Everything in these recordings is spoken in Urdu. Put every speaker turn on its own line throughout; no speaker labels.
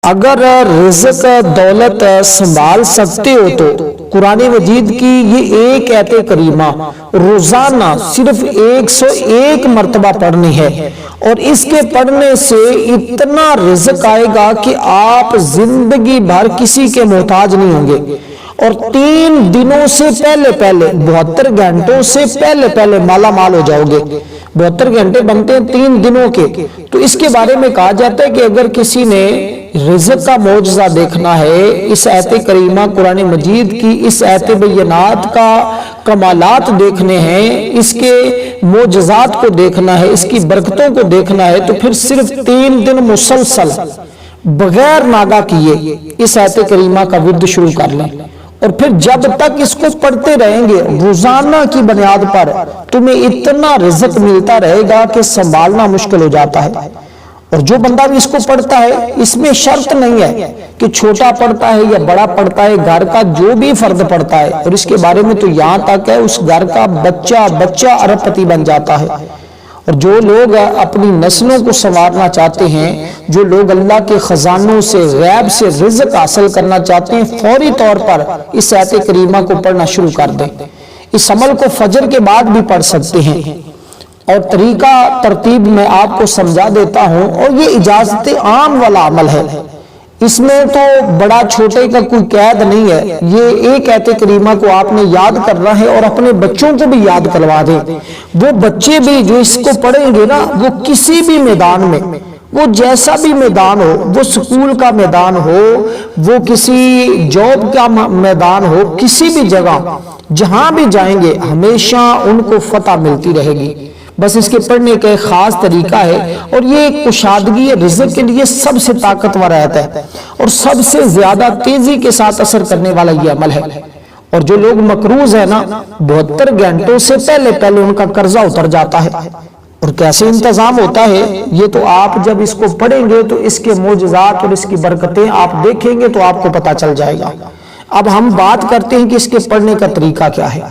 اگر رزق دولت سنبھال سکتے ہو تو قرآن مجید کی یہ ایک آیت کریمہ روزانہ صرف 101 مرتبہ پڑھنی ہے، اور اس کے پڑھنے سے اتنا رزق آئے گا کہ آپ زندگی بھر کسی کے محتاج نہیں ہوں گے، اور 3 دنوں سے پہلے 72 گھنٹوں سے پہلے مالا مال ہو جاؤ گے۔ 72 گھنٹے بنتے ہیں 3 دنوں کے، تو اس کے بارے میں کہا جاتا ہے کہ اگر کسی نے رزق کا معجزہ دیکھنا ہے، اس آیت کریمہ قرآن مجید کی اس آیت بینات کا کمالات دیکھنے ہیں، اس کے معجزات کو دیکھنا ہے، اس کی برکتوں کو دیکھنا ہے، تو پھر صرف 3 دن مسلسل بغیر ناغہ کیے اس آیت کریمہ کا ورد شروع کر لیں، اور پھر جب تک اس کو پڑھتے رہیں گے روزانہ کی بنیاد پر تمہیں اتنا رزق ملتا رہے گا کہ سنبھالنا مشکل ہو جاتا ہے۔ اور جو بندہ بھی اس کو پڑھتا ہے، اس میں شرط نہیں ہے کہ چھوٹا پڑھتا ہے یا بڑا پڑھتا ہے، گھر کا جو بھی فرد پڑھتا ہے، اور اس کے بارے میں تو یہاں تک ہے اس گھر کا بچہ ارب پتی بن جاتا ہے۔ اور جو لوگ اپنی نسلوں کو سنوارنا چاہتے ہیں، جو لوگ اللہ کے خزانوں سے غیب سے رزق حاصل کرنا چاہتے ہیں، فوری طور پر اس آیت کریمہ کو پڑھنا شروع کر دیں۔ اس عمل کو فجر کے بعد بھی پڑھ سکتے ہیں، اور طریقہ ترتیب میں آپ کو سمجھا دیتا ہوں، اور یہ اجازت عام والا عمل ہے، اس میں تو بڑا چھوٹے کا کوئی قید نہیں ہے۔ یہ ایک آیت کریمہ کو آپ نے یاد کرنا ہے اور اپنے بچوں کو بھی یاد کروا دیں۔ وہ بچے بھی جو اس کو پڑھیں گے نا، وہ کسی بھی میدان میں، وہ جیسا بھی میدان ہو، وہ سکول کا میدان ہو، وہ کسی جاب کا میدان ہو، کسی بھی جگہ جہاں بھی جائیں گے ہمیشہ ان کو فتح ملتی رہے گی۔ بس اس کے پڑھنے کا ایک خاص طریقہ ہے، اور یہ کشادگی رزق کے لیے سب سے طاقتور آیت ہے، اور سب سے زیادہ تیزی کے ساتھ اثر کرنے والا یہ عمل ہے۔ اور جو لوگ مقروض ہیں نا، 72 گھنٹوں سے پہلے ان کا قرضہ اتر جاتا ہے۔ اور کیسے انتظام ہوتا ہے یہ تو آپ جب اس کو پڑھیں گے تو اس کے معجزات اور اس کی برکتیں آپ دیکھیں گے تو آپ کو پتہ چل جائے گا۔ اب ہم بات کرتے ہیں کہ اس کے پڑھنے کا طریقہ کیا ہے۔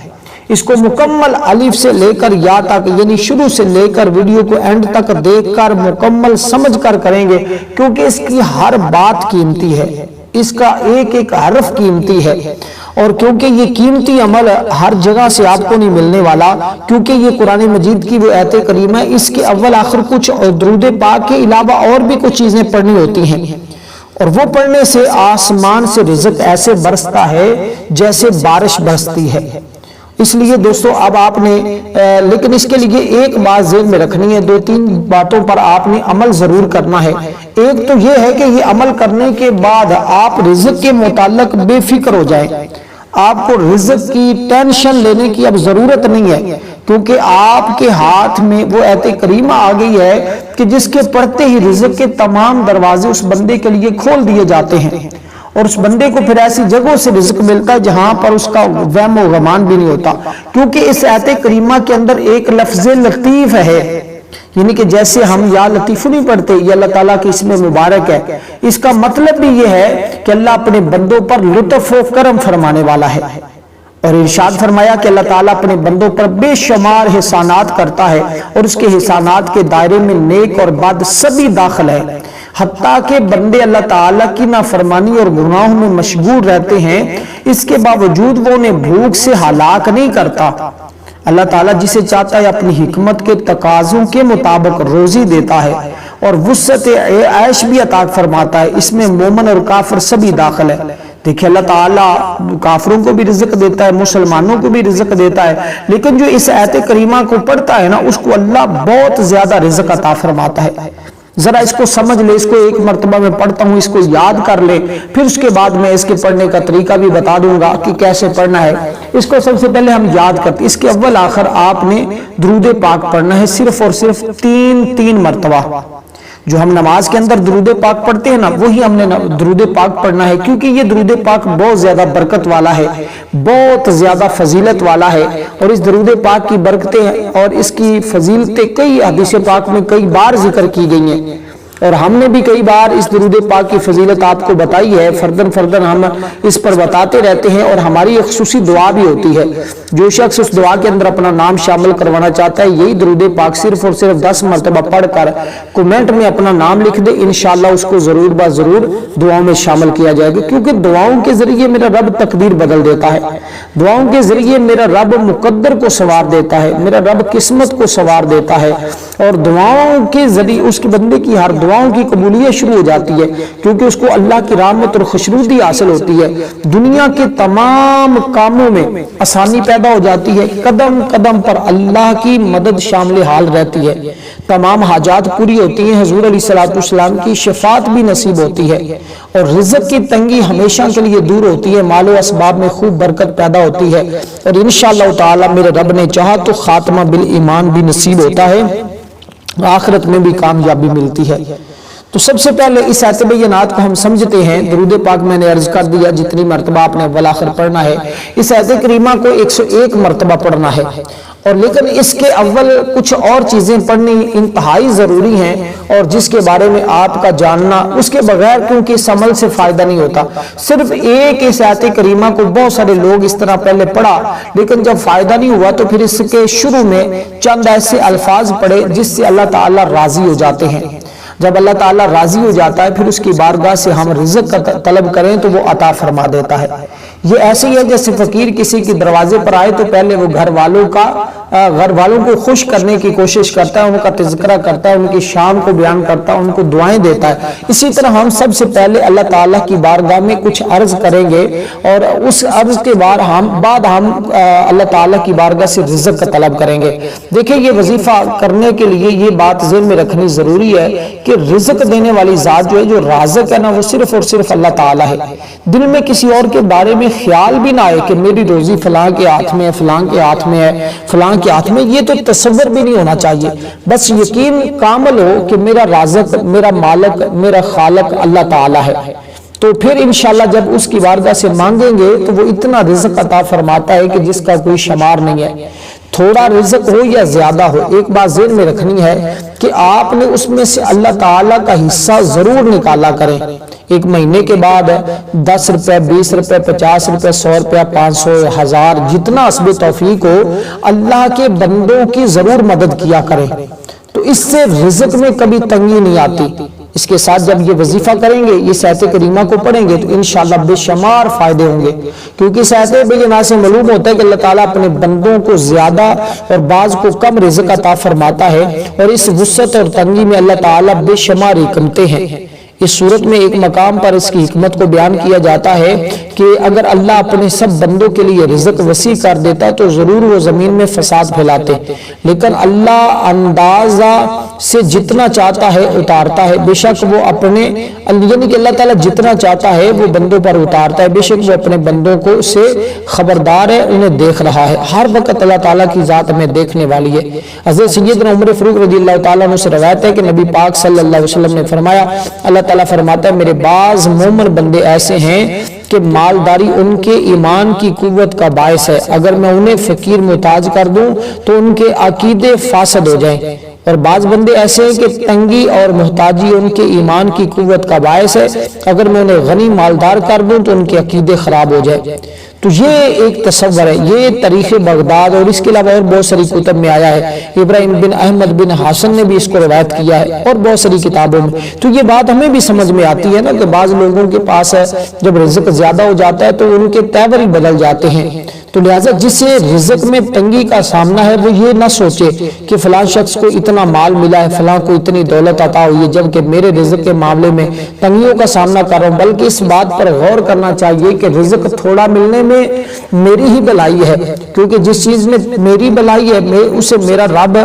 اس کو مکمل الف سے لے کر یا تک، یعنی شروع سے لے کر ویڈیو کو اینڈ تک دیکھ کر مکمل سمجھ کر کریں گے، کیونکہ اس کی ہر بات قیمتی ہے، اس کا ایک ایک حرف قیمتی ہے، اور کیونکہ یہ قیمتی عمل ہر جگہ سے آپ کو نہیں ملنے والا، کیونکہ یہ قرآن مجید کی وہ آیت کریمہ ہے، اس کے اول آخر کچھ درود پاک کے علاوہ اور بھی کچھ چیزیں پڑھنی ہوتی ہیں، اور وہ پڑھنے سے آسمان سے رزق ایسے برستا ہے جیسے بارش برستی ہے۔ اس لیے دوستو اب آپ نے لیکن اس کے لیے ایک بات ذہن میں رکھنی ہے، 2-3 باتوں پر آپ نے عمل ضرور کرنا ہے۔ ایک تو یہ ہے کہ یہ عمل کرنے کے بعد آپ رزق کے متعلق بے فکر ہو جائیں، آپ کو رزق کی ٹینشن لینے کی اب ضرورت نہیں ہے، کیونکہ آپ کے ہاتھ میں وہ آیت کریمہ آ گئی ہے کہ جس کے پڑھتے ہی رزق کے تمام دروازے اس بندے کے لیے کھول دیے جاتے ہیں، اور اس بندے کو پھر ایسی جگہوں سے رزق ملتا ہے جہاں پر اس کا وہم و گمان بھی نہیں ہوتا، کیونکہ اس آیت کریمہ کے اندر ایک لفظ لطیف ہے، یعنی کہ جیسے ہم یا لطیف نہیں پڑھتے، یہ اللہ تعالیٰ کی اسم مبارک ہے، اس کا مطلب بھی یہ ہے کہ اللہ اپنے بندوں پر لطف و کرم فرمانے والا ہے، اور ارشاد فرمایا کہ اللہ تعالیٰ اپنے بندوں پر بے شمار احسانات کرتا ہے، اور اس کے احسانات کے دائرے میں نیک اور بد سبھی داخل ہے، حتیٰ کہ بندے اللہ تعالیٰ کی نافرمانی اور گناہوں میں مشغول رہتے ہیں، اس کے باوجود وہ انہیں بھوک سے ہلاک نہیں کرتا۔ اللہ تعالیٰ جسے چاہتا ہے اپنی حکمت کے تقاضوں کے مطابق روزی دیتا ہے، اور وسعت عیش بھی عطا فرماتا ہے، اس میں مومن اور کافر سبھی داخل ہے۔ دیکھیں اللہ تعالیٰ کافروں کو بھی رزق دیتا ہے، مسلمانوں کو بھی رزق دیتا ہے، لیکن جو اس آیت کریمہ کو پڑھتا ہے نا، اس کو اللہ بہت زیادہ رزق عطا فرماتا ہے۔ ذرا اس کو سمجھ لے، اس کو ایک مرتبہ میں پڑھتا ہوں، اس کو یاد کر لے، پھر اس کے بعد میں اس کے پڑھنے کا طریقہ بھی بتا دوں گا کہ کیسے پڑھنا ہے۔ اس کو سب سے پہلے ہم یاد کرتے ہیں، اس کے اول آخر آپ نے درود پاک پڑھنا ہے، صرف اور صرف 3 مرتبہ۔ جو ہم نماز کے اندر درود پاک پڑھتے ہیں نا، وہی ہم نے درود پاک پڑھنا ہے، کیونکہ یہ درود پاک بہت زیادہ برکت والا ہے، بہت زیادہ فضیلت والا ہے، اور اس درود پاک کی برکتیں اور اس کی فضیلتیں کئی حدیث پاک میں کئی بار ذکر کی گئی ہیں۔ اور ہم نے بھی کئی بار اس درود پاک کی فضیلت آپ کو بتائی ہے، فردن فردن ہم اس پر بتاتے رہتے ہیں، اور ہماری ایک خصوصی دعا بھی ہوتی ہے۔ جو شخص اس دعا کے اندر اپنا نام شامل کروانا چاہتا ہے، یہی درود پاک صرف اور صرف 10 مرتبہ پڑھ کر کومنٹ میں اپنا نام لکھ دے، انشاءاللہ اس کو ضرور ضرور دعاؤں میں شامل کیا جائے گا، کیونکہ دعاؤں کے ذریعے میرا رب تقدیر بدل دیتا ہے، دعاؤں کے ذریعے میرا رب مقدر کو سنوار دیتا ہے، میرا رب قسمت کو سنوار دیتا ہے، اور دعاؤں کے ذریعے اس کے بندے کی ہر دعاؤں کی قبولیت شروع ہو جاتی ہے، کیونکہ اس کو اللہ کی رحمت اور خوشنودی حاصل ہوتی ہے، دنیا کے تمام کاموں میں آسانی پیدا ہو جاتی ہے، قدم قدم پر اللہ کی مدد شامل حال رہتی ہے، تمام حاجات پوری ہوتی ہیں، حضور علیہ السلام کی شفاعت بھی نصیب ہوتی ہے، اور رزق کی تنگی ہمیشہ کے لیے دور ہوتی ہے، مال و اسباب میں خوب برکت پیدا ہوتی ہے، اور انشاءاللہ تعالی میرے رب نے چاہا تو خاتمہ بالایمان بھی نصیب ہوتا ہے، آخرت میں بھی کامیابی ملتی ہے۔ تو سب سے پہلے اس آیت بینات کو ہم سمجھتے ہیں۔ درود پاک میں نے عرض کر دیا جتنی مرتبہ آپ نے اول آخر پڑھنا ہے، اس آیت کریمہ کو 101 مرتبہ پڑھنا ہے، اور لیکن اس کے اول کچھ اور چیزیں پڑھنی انتہائی ضروری ہیں، اور جس کے بارے میں آپ کا جاننا، اس کے بغیر کیونکہ اس عمل سے فائدہ نہیں ہوتا۔ صرف ایک اس آیت کریمہ کو بہت سارے لوگ اس طرح پہلے پڑھا، لیکن جب فائدہ نہیں ہوا تو پھر اس کے شروع میں چند ایسے الفاظ پڑھے جس سے اللہ تعالیٰ راضی ہو جاتے ہیں۔ جب اللہ تعالیٰ راضی ہو جاتا ہے پھر اس کی بارگاہ سے ہم رزق کا طلب کریں تو وہ عطا فرما دیتا ہے۔ یہ ایسے ہی ہے جیسے فقیر کسی کے دروازے پر آئے تو پہلے وہ گھر والوں کو خوش کرنے کی کوشش کرتا ہے، ان کا تذکرہ کرتا ہے، ان کی شان کو بیان کرتا ہے، ان کو دعائیں دیتا ہے۔ اسی طرح ہم سب سے پہلے اللہ تعالیٰ کی بارگاہ میں کچھ عرض کریں گے، اور اس عرض کے بعد ہم اللہ تعالیٰ کی بارگاہ سے رزق کا طلب کریں گے۔ دیکھیں یہ وظیفہ کرنے کے لیے یہ بات ذہن میں رکھنی ضروری ہے کہ رزق دینے والی ذات جو ہے، جو رازق ہے نا، وہ صرف اور صرف اللہ تعالیٰ ہے۔ دل میں کسی اور کے بارے میں خیال بھی نہ آئے کہ میری روزی فلاں کے ہاتھ میں ہے، فلاں کے ہاتھ میں ہے، فلاں کے ہاتھ میں، یہ تو تصور بھی نہیں ہونا چاہیے۔ بس یقین کامل ہو کہ میرا رازق، میرا مالک، میرا خالق اللہ تعالیٰ ہے، تو پھر انشاءاللہ جب اس کی بارگاہ سے مانگیں گے تو وہ اتنا رزق عطا فرماتا ہے کہ جس کا کوئی شمار نہیں ہے۔ تھوڑا رزق ہو یا زیادہ ہو، ایک بات ذہن میں رکھنی ہے کہ آپ نے اس میں سے اللہ تعالیٰ کا حصہ ضرور نکالا کریں۔ ایک مہینے کے بعد 10 روپے، 20 روپے، 50 روپے، 100 روپے، 500، 1000، جتنا حسب توفیق ہو، اللہ کے بندوں کی ضرور مدد کیا کریں، تو اس سے رزق میں کبھی تنگی نہیں آتی۔ اس کے ساتھ جب یہ وظیفہ کریں گے، یہ آیت کریمہ کو پڑھیں گے تو انشاءاللہ بے شمار فائدے ہوں گے، کیونکہ اس آیت بینات سے معلوم ہوتا ہے کہ اللہ تعالیٰ اپنے بندوں کو زیادہ اور بعض کو کم رزق عطا فرماتا ہے، اور اس وسعت اور تنگی میں اللہ تعالیٰ بے شمار حکمتیں ہیں۔ اس صورت میں ایک مقام پر اس کی حکمت کو بیان کیا جاتا ہے کہ اگر اللہ اپنے سب بندوں کے لیے رزق وسیع کر دیتا تو ضرور وہ زمین میں فساد پھیلاتے، لیکن اللہ اندازہ سے جتنا چاہتا ہے اتارتا ہے۔ بے شک وہ اپنے، یعنی کہ اللہ تعالیٰ جتنا چاہتا ہے وہ بندوں پر اتارتا ہے، بے شک وہ اپنے بندوں کو سے خبردار ہے، انہیں دیکھ رہا ہے، ہر وقت اللہ تعالیٰ کی ذات میں دیکھنے والی ہے۔ حضرت سیدنا عمر فاروق رضی اللہ تعالیٰ عنہ سے روایت ہے کہ نبی پاک صلی اللہ علیہ وسلم نے فرمایا، اللہ تعالیٰ فرماتا ہے میرے بعض مومن بندے ایسے ہیں کہ مالداری ان کے ایمان کی قوت کا باعث ہے، اگر میں انہیں فقیر محتاج کر دوں تو ان کے عقیدے فاسد ہو جائیں، اور بعض بندے ایسے ہیں کہ تنگی اور محتاجی ان کے ایمان کی قوت کا باعث ہے، اگر میں انہیں غنی مالدار کر دوں تو ان کے عقیدے خراب ہو جائیں۔ تو یہ ایک تصور ہے، یہ تاریخ بغداد اور اس کے علاوہ اور بہت ساری کتب میں آیا ہے، ابراہیم بن احمد بن حسن نے بھی اس کو روایت کیا ہے اور بہت ساری کتابوں میں۔ تو یہ بات ہمیں بھی سمجھ میں آتی ہے نا کہ بعض لوگوں کے پاس ہے جب رزق زیادہ ہو جاتا ہے تو ان کے تیور ہی بدل جاتے ہیں، تو لہٰذا جسے رزق میں تنگی کا سامنا ہے وہ یہ نہ سوچے کہ فلاں شخص کو اتنا مال ملا ہے، فلاں کو اتنی دولت عطا ہوئی ہے جبکہ میرے رزق کے معاملے میں تنگیوں کا سامنا کر رہا ہوں، بلکہ اس بات پر غور کرنا چاہیے کہ رزق تھوڑا ملنے میں میری ہی بلائی ہے، کیونکہ جس چیز میں میری بلائی ہے اسے میرا رب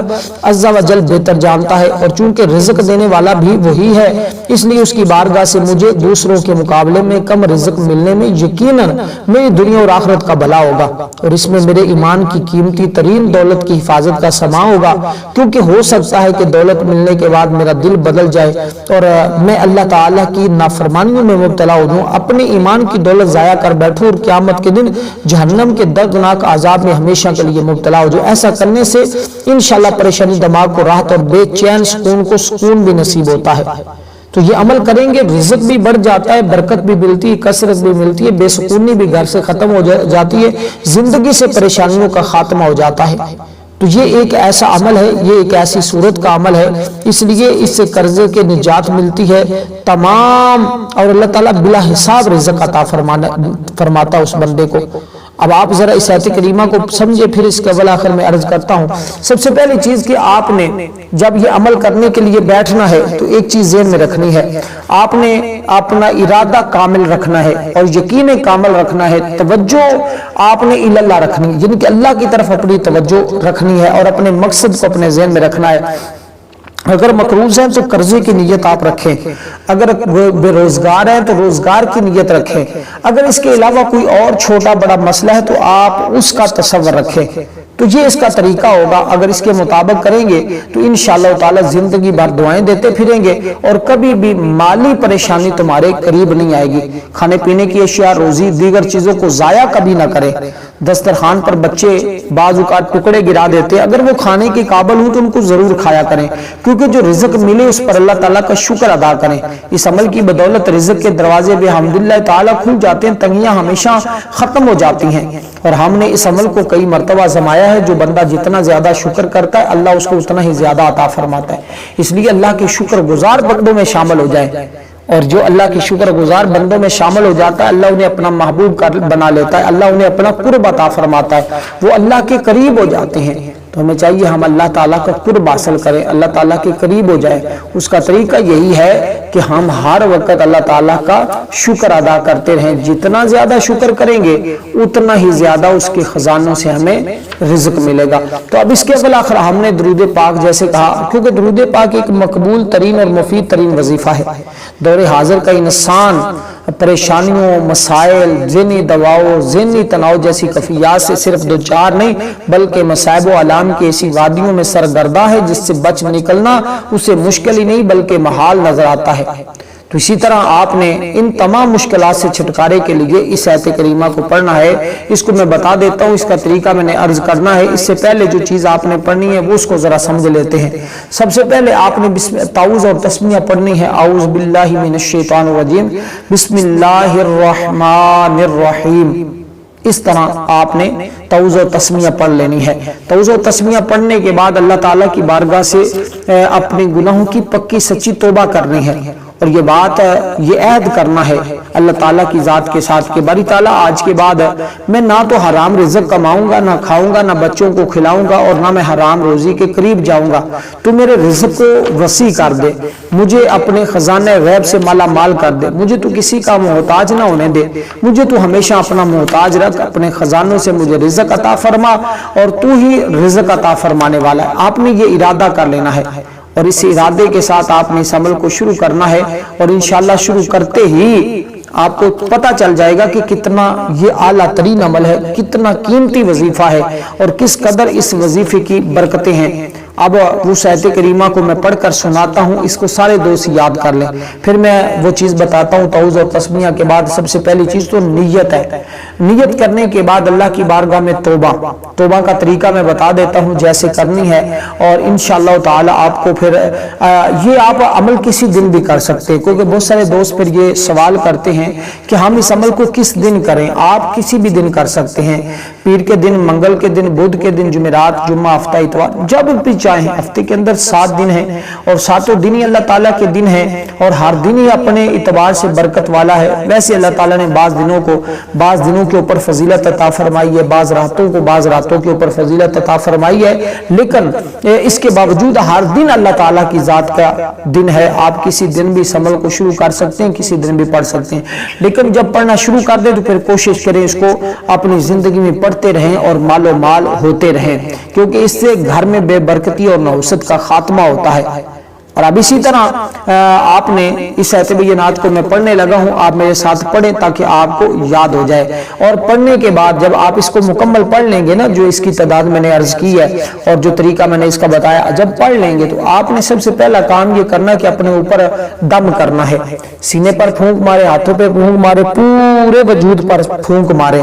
عز و جل بہتر جانتا ہے، اور چونکہ رزق دینے والا بھی وہی ہے، اس لیے اس کی بارگاہ سے مجھے دوسروں کے مقابلے میں کم رزق ملنے میں یقیناً میری دنیا اور آخرت کا بھلا ہوگا، اور اس میں میرے ایمان کی قیمتی ترین دولت کی حفاظت کا سما ہوگا، کیونکہ ہو سکتا ہے کہ دولت ملنے کے بعد میرا دل بدل جائے اور میں اللہ تعالیٰ کی نافرمانیوں میں مبتلا ہو جاؤں، اپنے ایمان کی دولت ضائع کر بیٹھوں اور قیامت کے دن جہنم کے دردناک عذاب میں ہمیشہ کے لیے مبتلا ہو جاؤں۔ ایسا کرنے سے انشاءاللہ پریشانی دماغ کو راحت اور بے چین سکون کو سکون بھی نصیب ہوتا ہے۔ تو یہ عمل کریں گے رزق بھی بڑھ جاتا ہے، برکت بھی ملتی ہے، کثرت بھی ملتی ہے، بے سکونی بھی گھر سے ختم ہو جاتی ہے، زندگی سے پریشانیوں کا خاتمہ ہو جاتا ہے۔ تو یہ ایک ایسا عمل ہے، یہ ایک ایسی صورت کا عمل ہے، اس لیے اس سے قرضے کے نجات ملتی ہے تمام، اور اللہ تعالیٰ بلا حساب رزق عطا فرماتا اس بندے کو۔ اب آپ ذرا اس آیت کریمہ کو سمجھے، پھر اس کے اول آخر میں عرض کرتا ہوں۔ سب سے پہلی چیز کہ آپ نے جب یہ عمل کرنے کے لیے بیٹھنا ہے تو ایک چیز ذہن میں رکھنی ہے، آپ نے اپنا ارادہ کامل رکھنا ہے اور یقین کامل رکھنا ہے، توجہ آپ نے اللہ رکھنی ہے، یعنی کہ اللہ کی طرف اپنی توجہ رکھنی ہے اور اپنے مقصد کو اپنے ذہن میں رکھنا ہے۔ اگر مقروض ہیں تو قرضے کی نیت آپ رکھیں، اگر بے روزگار ہیں تو روزگار کی نیت رکھیں، اگر اس کے علاوہ کوئی اور چھوٹا بڑا مسئلہ ہے تو آپ اس کا تصور رکھیں۔ تو یہ اس کا طریقہ ہوگا، اگر اس کے مطابق کریں گے تو انشاءاللہ تعالی زندگی بھر دعائیں دیتے پھریں گے اور کبھی بھی مالی پریشانی تمہارے قریب نہیں آئے گی۔ کھانے پینے کی اشیاء، روزی، دیگر چیزوں کو ضائع کبھی نہ کریں۔ دسترخوان پر بچے بعض اوقات ٹکڑے گرا دیتے، اگر وہ کھانے کے قابل ہوں تو ان کو ضرور کھایا کریں، کیونکہ جو رزق ملے اس پر اللہ تعالیٰ کا شکر ادا کریں۔ اس عمل کی بدولت رزق کے دروازے بحمداللہ تعالیٰ کھل جاتے ہیں، تنگیاں ہمیشہ ختم ہو جاتی ہیں، اور ہم نے اس عمل کو کئی مرتبہ آزمایا ہے۔ جو بندہ جتنا زیادہ شکر کرتا ہے اللہ اس کو اتنا ہی زیادہ عطا فرماتا ہے، اس لیے اللہ کے شکر گزار بندوں میں شامل ہو جائے، اور جو اللہ کے شکر گزار بندوں میں شامل ہو جاتا ہے اللہ انہیں اپنا محبوب بنا لیتا ہے، اللہ انہیں اپنا قرب عطا فرماتا ہے، وہ اللہ کے قریب ہو جاتے ہیں۔ تو ہمیں چاہیے ہم اللہ تعالیٰ کا قرب حاصل کریں، اللہ تعالیٰ کے قریب ہو جائے۔ اس کا طریقہ یہی ہے کہ ہم ہر وقت اللہ تعالیٰ کا شکر ادا کرتے رہیں، جتنا زیادہ شکر کریں گے اتنا ہی زیادہ اس کے خزانوں سے ہمیں رزق ملے گا۔ تو اب اس کے بالآخر ہم نے درود پاک جیسے کہا، کیونکہ درود پاک ایک مقبول ترین اور مفید ترین وظیفہ ہے۔ دور حاضر کا انسان پریشانیوں، مسائل، ذہنی دباؤ، ذہنی تناؤ جیسی کیفیات سے صرف دو چار نہیں بلکہ مصائب و آلام کی ایسی وادیوں میں سرگردہ ہے جس سے بچ نکلنا اسے مشکل ہی نہیں بلکہ محال نظر آتا ہے۔ تو اسی طرح آپ نے ان تمام مشکلات سے چھٹکارے کے لیے اس آیت کریمہ کو پڑھنا ہے۔ اس کو میں بتا دیتا ہوں، اس کا طریقہ میں نے عرض کرنا ہے۔ اس سے پہلے جو چیز آپ نے پڑھنی ہے وہ اس کو ذرا سمجھ لیتے ہیں۔ سب سے پہلے آپ نے تعوذ اور تسمیہ پڑھنی ہے، اعوذ باللہ من الشیطان الرجیم، بسم اللہ الرحمن الرحیم۔ اس طرح آپ نے تعوذ و تسمیہ پڑھ لینی ہے۔ تعوذ و تسمیہ پڑھنے کے بعد اللہ تعالیٰ کی بارگاہ سے اپنے گناہوں کی پکی سچی توبہ کرنی ہے، اور یہ بات یہ عہد کرنا ہے اللہ تعالیٰ کی ذات کے ساتھ کہ باری تعالیٰ آج کے بعد میں نہ تو حرام رزق کماؤں گا، نہ کھاؤں گا، نہ بچوں کو کھلاؤں گا، اور نہ میں حرام روزی کے قریب جاؤں گا۔ تو میرے رزق کو وسیع کر دے، مجھے اپنے خزانہ غیب سے مالا مال کر دے، مجھے تو کسی کا محتاج نہ ہونے دے، مجھے تو ہمیشہ اپنا محتاج رکھ، اپنے خزانوں سے مجھے رزق عطا فرما، اور تو ہی رزق عطا فرمانے والا ہے۔ آپ نے یہ ارادہ کر لینا ہے، اور اس ارادے کے ساتھ آپ نے اس عمل کو شروع کرنا ہے، اور انشاءاللہ شروع کرتے ہی آپ کو پتہ چل جائے گا کہ کتنا یہ اعلیٰ ترین عمل ہے، کتنا قیمتی وظیفہ ہے، اور کس قدر اس وظیفے کی برکتیں ہیں۔ اب اس آیت کریمہ کو میں پڑھ کر سناتا ہوں، اس کو سارے دوست یاد کر لیں، پھر میں وہ چیز بتاتا ہوں۔ تعوذ اور تسمیہ کے بعد سب سے پہلی چیز تو نیت ہے۔ نیت کرنے کے بعد اللہ کی بارگاہ میں توبہ کا طریقہ میں بتا دیتا ہوں جیسے کرنی ہے، اور انشاءاللہ تعالی آپ کو پھر یہ آپ عمل کسی دن بھی کر سکتے ہیں، کیونکہ بہت سارے دوست پھر یہ سوال کرتے ہیں کہ ہم اس عمل کو کس دن کریں۔ آپ کسی بھی دن کر سکتے ہیں، پیر کے دن، منگل کے دن، بدھ کے دن، جمعرات، جمعہ، ہفتہ، اتوار، جب بھی چاہیں۔ ہفتے کے اندر 7 دن ہیں، اور 7 دن ہی اللہ تعالیٰ کے دن ہیں، اور ہر دن ہی اپنے اعتبار سے برکت والا ہے۔ ویسے اللہ تعالیٰ نے بعض دنوں کے اوپر فضیلت عطا فرمائی ہے، بعض راتوں کے اوپر فضیلت عطا فرمائی ہے، لیکن اس کے باوجود ہر دن اللہ تعالیٰ کی ذات کا دن ہے۔ آپ کسی دن بھی اس عمل کو شروع کر سکتے ہیں، کسی دن بھی پڑھ سکتے ہیں، لیکن جب پڑھنا شروع کر دیں تو پھر کوشش کریں اس کو اپنی زندگی میں پڑھتے رہیں اور مال و مال ہوتے رہیں، کیونکہ اس سے گھر میں بے برکتی اور نحوست کا خاتمہ ہوتا ہے۔ اور اب اسی طرح آپ نے اس آیت بینات کو میں پڑھنے لگا ہوں، آپ میرے ساتھ پڑھیں تاکہ آپ کو یاد ہو جائے، اور پڑھنے کے بعد جب آپ اس کو مکمل پڑھ لیں گے نا، جو اس کی تعداد میں نے عرض کی ہے اور جو طریقہ میں نے اس کا بتایا، جب پڑھ لیں گے تو آپ نے سب سے پہلا کام یہ کرنا کہ اپنے اوپر دم کرنا ہے، سینے پر پھونک مارے، ہاتھوں پہ پھونک مارے، پورے وجود پر پھونک مارے۔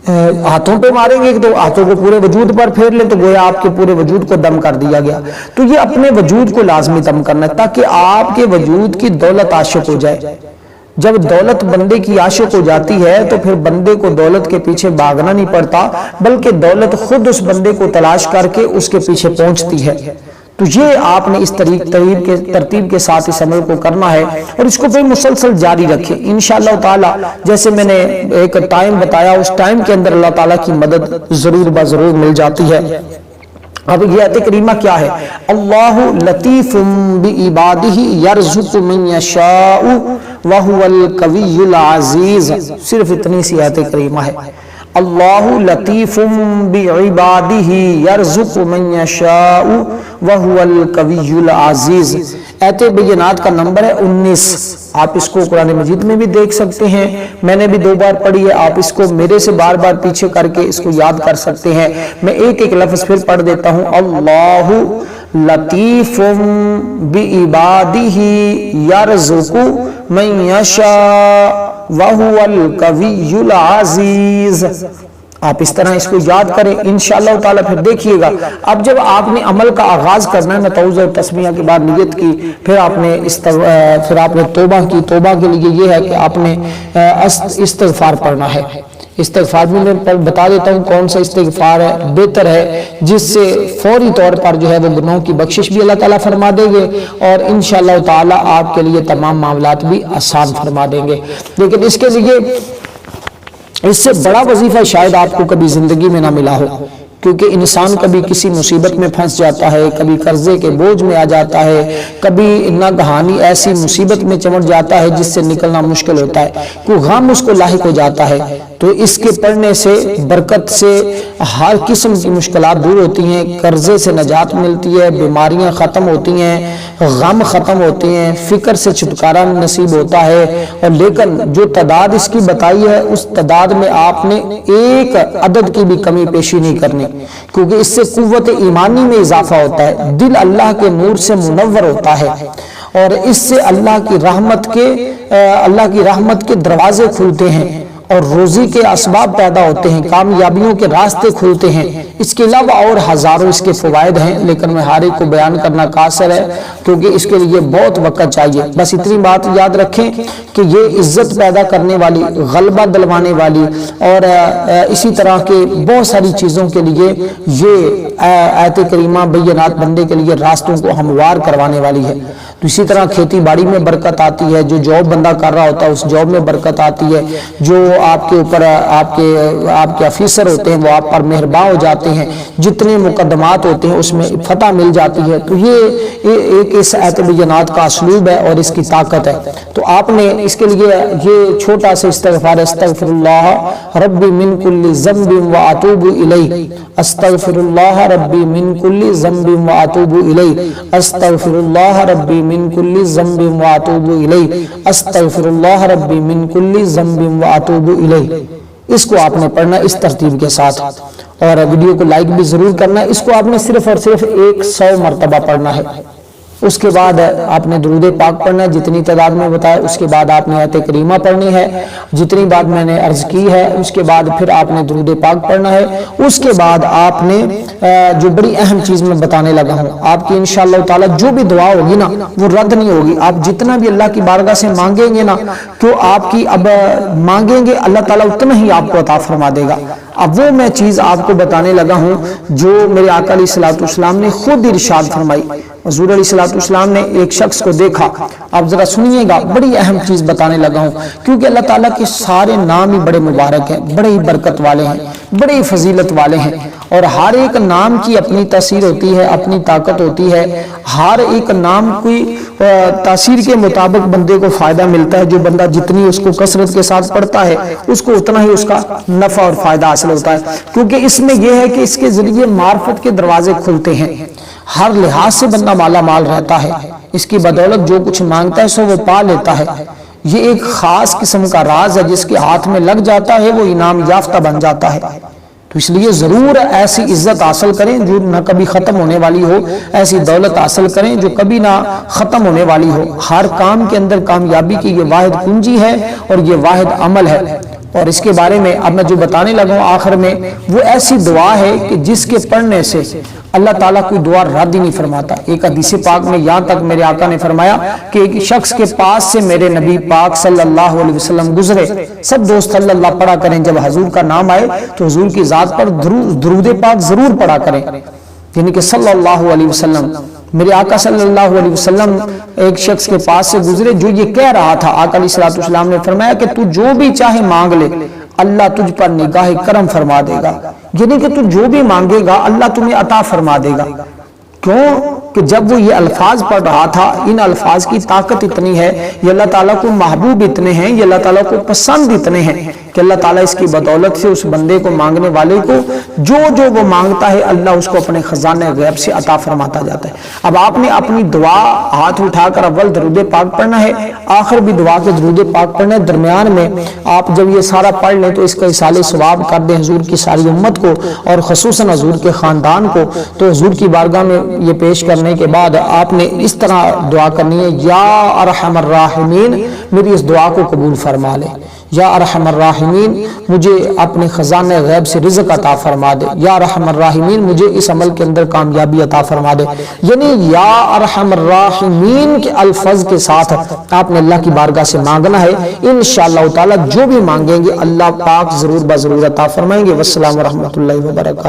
ہاتھوں پہ ماریں گے تو ہاتھوں کو پورے وجود پر پھیر لیں تو گویا آپ کے پورے وجود کو دم کر دیا گیا. تو یہ اپنے وجود کو لازمی دم کرنا ہے تاکہ آپ کے وجود کی دولت عاشق ہو جائے. جب دولت بندے کی عاشق ہو جاتی ہے تو پھر بندے کو دولت کے پیچھے بھاگنا نہیں پڑتا بلکہ دولت خود اس بندے کو تلاش کر کے اس کے پیچھے پہنچتی ہے. تو یہ آپ نے اس ترتیب کے ساتھ اس عمل کو کرنا ہے اور اس کو پھر مسلسل جاری رکھیں انشاءاللہ تعالی. جیسے میں نے ایک ٹائم بتایا اس ٹائم کے اندر اللہ تعالیٰ کی مدد ضرور بضرور مل جاتی ہے. اب یہ آیت کریمہ کیا ہے؟ اللہ لطیف بعبادہ یرزق من یشاء وہو القوی العزیز. صرف اتنی سی آیت کریمہ ہے. اللہ لطیف بعبادہ یرزق من یشاء وہو القوی العزیز. آیت بینات کا نمبر ہے 19. آپ اس کو قرآن مجید میں بھی دیکھ سکتے ہیں, میں نے بھی 2 بار پڑھی ہے, آپ اس کو میرے سے بار بار پیچھے کر کے اس کو یاد کر سکتے ہیں. میں ایک ایک لفظ پھر پڑھ دیتا ہوں. اللہ لطیف بعبادہ یرزق من یشاء وہو القوی العزیز. آپ اس طرح اس کو یاد کریں انشاءاللہ تعالیٰ. پھر دیکھیے گا اب جب آپ نے عمل کا آغاز کرنا ہے نا, توضع اور تسمیہ کے بعد نیت کی, پھر آپ نے توبہ کی. توبہ کے لیے یہ ہے کہ آپ نے استغفار پڑھنا ہے. استغفار بھی میں بتا دیتا ہوں کون سا استغفار ہے بہتر ہے, جس سے فوری طور پر جو ہے وہ گناہوں کی بخشش بھی اللہ تعالیٰ فرما دیں گے اور انشاءاللہ تعالیٰ آپ کے لیے تمام معاملات بھی آسان فرما دیں گے. لیکن اس کے لیے اس سے بڑا وظیفہ شاید آپ کو کبھی زندگی میں نہ ملا ہو, کیونکہ انسان کبھی کسی مصیبت میں پھنس جاتا ہے, کبھی قرضے کے بوجھ میں آ جاتا ہے, کبھی ناگہانی ایسی مصیبت میں چمٹ جاتا ہے جس سے نکلنا مشکل ہوتا ہے, کوئی غم اس کو لاحق ہو جاتا ہے. تو اس کے پڑھنے سے برکت سے ہر قسم کی مشکلات دور ہوتی ہیں, قرضے سے نجات ملتی ہے, بیماریاں ختم ہوتی ہیں, غم ختم ہوتے ہیں, فکر سے چھٹکارا نصیب ہوتا ہے. اور لیکن جو تعداد اس کی بتائی ہے اس تعداد میں آپ نے ایک عدد کی بھی کمی پیشی نہیں کرنی, کیونکہ اس سے قوت ایمانی میں اضافہ ہوتا ہے, دل اللہ کے نور سے منور ہوتا ہے اور اس سے اللہ کی رحمت کے دروازے کھلتے ہیں اور روزی کے اسباب پیدا ہوتے ہیں, کامیابیوں کے راستے کھلتے ہیں. اس کے علاوہ اور ہزاروں اس کے فوائد ہیں, لیکن میں ہر ایک کو بیان کرنا قاصر ہے کیونکہ اس کے لیے بہت وقت چاہیے. بس اتنی بات یاد رکھیں کہ یہ عزت پیدا کرنے والی, غلبہ دلوانے والی اور اسی طرح کے بہت ساری چیزوں کے لیے یہ آیت کریمہ بینات بندے کے لیے راستوں کو ہموار کروانے والی ہے. تو اسی طرح کھیتی باڑی میں برکت آتی ہے, جو جاب بندہ کر رہا ہوتا ہے اس جاب میں برکت آتی ہے, جو آپ کے اوپر آپ کے افیسر ہوتے ہیں وہ آپ پر مہربان ہو جاتے ہیں, جتنے مقدمات ہوتے ہیں اس میں فتح مل جاتی ہے. تو یہ ایک اس آیت بینات کا اسلوب ہے اور اس کی طاقت ہے. تو آپ نے اس کے لیے یہ چھوٹا سا استغفار, استغفر اللہ ربی من کل ذنب واتوب الیہ, استغفر اللہ ربی من کل ذنب واتوب الیہ, استغفر اللہ ربی من کل ذنب واتوب الیہ, استغفر اللہ ربی من کل ذنب واتوب الیہ. اس کو آپ نے پڑھنا اس ترتیب کے ساتھ اور ویڈیو کو لائک بھی ضرور کرنا ہے. اس کو آپ نے صرف اور صرف 100 مرتبہ پڑھنا ہے. اس کے بعد آپ نے درود پاک پڑھنا ہے جتنی تعداد میں بتایا. اس کے بعد آپ نے آیت کریمہ پڑھنی ہے جتنی بات میں نے عرض کی ہے. اس کے بعد پھر آپ نے درود پاک پڑھنا ہے. اس کے بعد آپ نے جو بڑی اہم چیز میں بتانے لگا ہوں, آپ کی انشاءاللہ تعالی جو بھی دعا ہوگی نا وہ رد نہیں ہوگی. آپ جتنا بھی اللہ کی بارگاہ سے مانگیں گے نا تو آپ کی اب مانگیں گے اللہ تعالیٰ اتنا ہی آپ کو عطا فرما دے گا. اب وہ میں چیز آپ کو بتانے لگا ہوں جو میرے آقا علیہ الصلوۃ والسلام نے خود ارشاد فرمائی. حضور علیہ الصلوۃ والسلام نے ایک شخص کو دیکھا. آپ ذرا سنیے گا, بڑی اہم چیز بتانے لگا ہوں کیونکہ اللہ تعالیٰ کے سارے نام ہی بڑے مبارک ہیں, بڑے ہی برکت والے ہیں, بڑے ہی فضیلت والے ہیں اور ہر ایک نام کی اپنی تاثیر ہوتی ہے, اپنی طاقت ہوتی ہے. ہر ایک نام کی تاثیر کے مطابق بندے کو فائدہ ملتا ہے. جو بندہ جتنی اس کو کثرت کے ساتھ پڑھتا ہے اس کو اتنا ہی اس کا نفع اور فائدہ حاصل ہوتا ہے, کیونکہ اس میں یہ ہے کہ اس کے ذریعے معرفت کے دروازے کھلتے ہیں. ہر لحاظ سے بندہ مالا مال رہتا ہے, اس کی بدولت جو کچھ مانگتا ہے سو وہ پا لیتا ہے. یہ ایک خاص قسم کا راز ہے, جس کے ہاتھ میں لگ جاتا ہے وہ انعام یافتہ بن جاتا ہے. تو اس لیے ضرور ایسی عزت حاصل کریں جو نہ کبھی ختم ہونے والی ہو, ایسی دولت حاصل کریں جو کبھی نہ ختم ہونے والی ہو. ہر کام کے اندر کامیابی کی یہ واحد کنجی ہے اور یہ واحد عمل ہے. اور اس کے بارے میں اب میں جو بتانے لگا ہوں آخر میں، وہ ایسی دعا ہے کہ جس کے پڑھنے سے اللہ تعالیٰ کوئی دعا رد ہی نہیں فرماتا۔ ایک حدیث پاک میں یہاں تک میرے آقا نے فرمایا کہ ایک شخص کے پاس سے میرے نبی پاک صلی اللہ علیہ وسلم گزرے، سب دوست صلی اللہ پڑھا کریں، جب حضور کا نام آئے تو حضور کی ذات پر درود پاک ضرور پڑھا کریں، یعنی کہ صلی اللہ علیہ وسلم۔ میرے آقا صلی اللہ علیہ وسلم ایک شخص کے پاس سے گزرے جو یہ کہہ رہا تھا، آقا علیہ السلام نے فرمایا کہ تو جو بھی چاہے مانگ لے، اللہ تجھ پر نگاہ کرم فرما دے گا، یعنی کہ تو جو بھی مانگے گا اللہ تمہیں عطا فرما دے گا۔ کیوں کہ جب وہ یہ الفاظ پڑھ رہا تھا، ان الفاظ کی طاقت اتنی ہے، یہ اللہ تعالیٰ کو محبوب اتنے ہیں، یہ اللہ تعالیٰ کو پسند اتنے ہیں کہ اللہ تعالیٰ اس کی بدولت سے اس بندے کو، مانگنے والے کو جو جو وہ مانگتا ہے اللہ اس کو اپنے خزانے غیب سے عطا فرماتا جاتا ہے۔ اب آپ نے اپنی دعا ہاتھ اٹھا کر اول درود پاک پڑھنا ہے، آخر بھی دعا کے درود پاک پڑھنا ہے، درمیان میں آپ جب یہ سارا پڑھ لیں تو اس کا اصالہ ثواب کر دیں حضور کی ساری امت کو اور خصوصاً حضور کے خاندان کو۔ تو حضور کی بارگاہ میں یہ پیش کرنے کے بعد آپ نے اس طرح دعا کرنی ہے، یا ارحم الراحمین میری اس دعا کو قبول فرما لے، یا ارحم الراحمین مجھے اپنے خزانے غیب سے رزق عطا فرما دے، یا ارحم الراحمین مجھے اس عمل کے اندر کامیابی عطا فرما دے، یعنی یا ارحم الراحمین کے الفاظ کے ساتھ آپ نے اللہ کی بارگاہ سے مانگنا ہے۔ انشاءاللہ تعالی جو بھی مانگیں گے اللہ پاک ضرور بضرور عطا فرمائیں گے۔ والسلام ورحمۃ اللہ وبرکاتہ۔